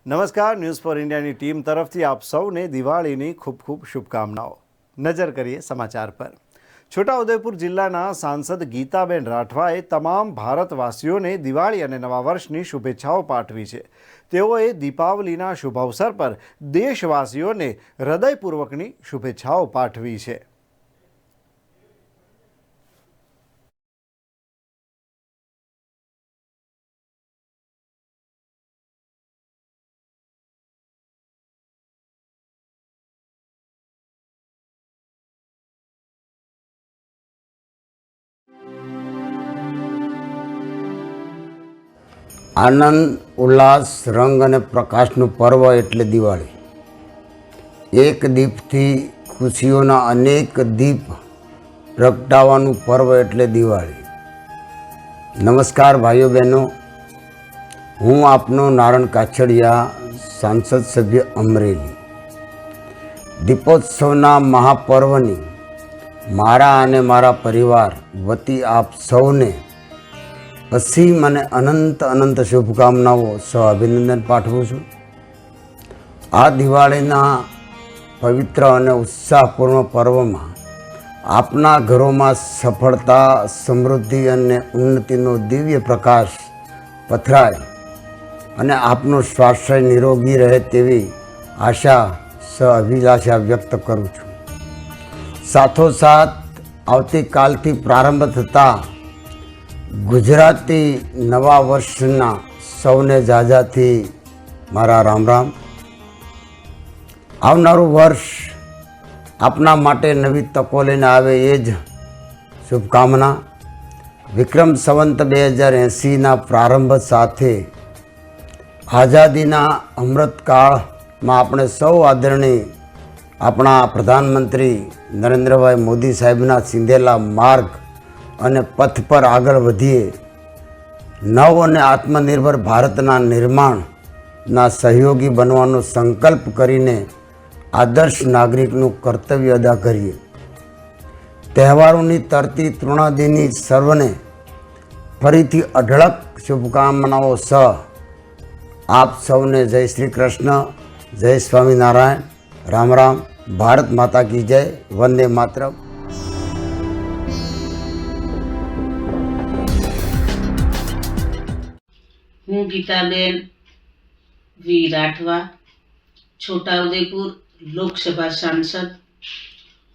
નમસ્કાર, news for ઇન્ડિયાની team તરફથી આપ સૌને દિવાળીની ખૂબ ખૂબ શુભકામનાઓ। નજર કરીએ સમાચાર પર। છોટાઉદેપુર જિલ્લાના સાંસદ ગીતાબેન રાઠવાએ તમામ ભારતવાસીઓને દિવાળી અને નવા વર્ષની શુભેચ્છાઓ પાઠવી છે। તેઓએ દીપાવલીના શુભ અવસર પર દેશવાસીઓને હૃદયપૂર્વકની શુભેચ્છાઓ પાઠવી છે। આનંદ, ઉલ્લાસ, રંગ અને પ્રકાશનું પર્વ એટલે દિવાળી। એક દીપથી ખુશીઓના અનેક દીપ પ્રગટાવવાનું પર્વ એટલે દિવાળી। નમસ્કાર ભાઈઓ બહેનો, હું આપનો નારણ કાછડિયા, સાંસદ સભ્ય અમરેલી। દીપોત્સવના મહાપર્વની મારા અને મારા પરિવાર વતી આપ સૌને અસીમ અને અનંત અનંત શુભકામનાઓ સહ અભિનંદન પાઠવું છું। આ દિવાળીના પવિત્ર અને ઉત્સાહપૂર્ણ પર્વમાં આપના ઘરોમાં સફળતા, સમૃદ્ધિ અને ઉન્નતિનો દિવ્ય પ્રકાશ પથરાય અને આપનું સ્વાસ્થ્ય નિરોગી રહે તેવી આશા સહ અભિલાષા વ્યક્ત કરું છું। સાથોસાથ આવતીકાલથી પ્રારંભ થતા ગુજરાતી નવા વર્ષના સૌને જાજાથી મારા રામ રામ। આવનારું વર્ષ આપના માટે નવી તકો લઈને આવે એ જ શુભકામના। વિક્રમ સંવત 2080ના પ્રારંભ સાથે આઝાદીના અમૃતકાળમાં આપણે સૌ આદરણીય આપણા પ્રધાનમંત્રી નરેન્દ્રભાઈ મોદી સાહેબના ચીંધેલા માર્ગ અને પથ પર આગળ વધીએ। નવ અને આત્મનિર્ભર ભારતના નિર્માણના સહયોગી બનવાનો સંકલ્પ કરીને આદર્શ નાગરિકનું કર્તવ્ય અદા કરીએ। તહેવારોની તરતી તૃણાદિની સર્વને ફરીથી અઢળક શુભકામનાઓ સહ આપ સૌને જય શ્રી કૃષ્ણ, જય સ્વામિનારાયણ, રામ રામ, ભારત માતા કી જય, વંદે માતરમ। હું ગીતાબેન વી રાઠવા, છોટાઉદેપુર લોકસભા સાંસદ।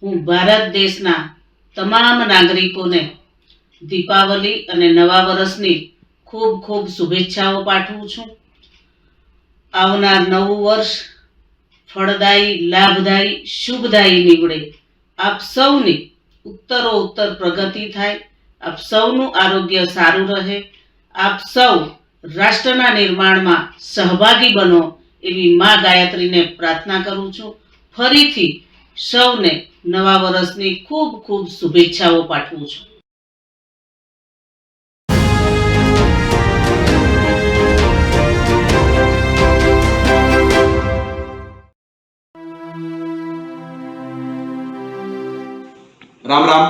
હું ભારત દેશના તમામ નાગરિકોને દીપાવલી અને નવા વર્ષની ખૂબ ખૂબ શુભેચ્છાઓ પાઠવું છું। આવનાર નવું વર્ષ ફળદાયી, લાભદાયી, શુભદાયી નીવડે। આપ સૌની ઉત્તરોત્તર પ્રગતિ થાય, આપ સૌનું આરોગ્ય સારું રહે, આપ સૌ રાષ્ટ્રના નિર્માણમાં સહભાગી બનો એવી મા ગાયત્રીને પ્રાર્થના કરું છું। ફરીથી સૌને નવા વર્ષની ખૂબ ખૂબ શુભેચ્છાઓ પાઠવું છું। રામ રામ।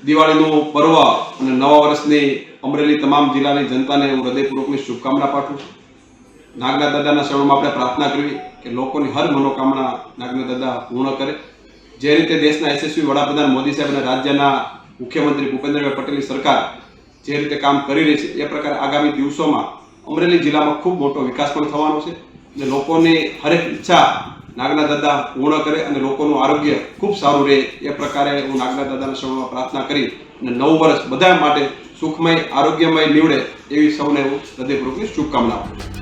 દિવાળીનું પર્વ અને નવા વર્ષની અમરેલી તમામ જિલ્લાની જનતાને હું હૃદયપૂર્વકની શુભકામના પાઠવું છું। નાગના દાદાના શરણમાં આપણે પ્રાર્થના કરવી કે લોકોની હર મનોકામના નાગના દાદા પૂર્ણ કરે। જે રીતે દેશના યશસ્વી વડાપ્રધાન મોદી સાહેબ અને રાજ્યના મુખ્યમંત્રી ભૂપેન્દ્રભાઈ પટેલની સરકાર જે રીતે કામ કરી રહી છે એ પ્રકારે આગામી દિવસોમાં અમરેલી જિલ્લામાં ખૂબ મોટો વિકાસ પણ થવાનો છે અને લોકોની હરેક ઈચ્છા નાગના દાદા પૂર્ણ કરે અને લોકોનું આરોગ્ય ખૂબ સારું રહે એ પ્રકારે હું નાગના દાદાના શરણમાં પ્રાર્થના કરી અને નવું વર્ષ બધા માટે સુખમય, આરોગ્યમય નીવડે એવી સૌને હું હૃદયપૂર્વકની શુભકામના આપું છું।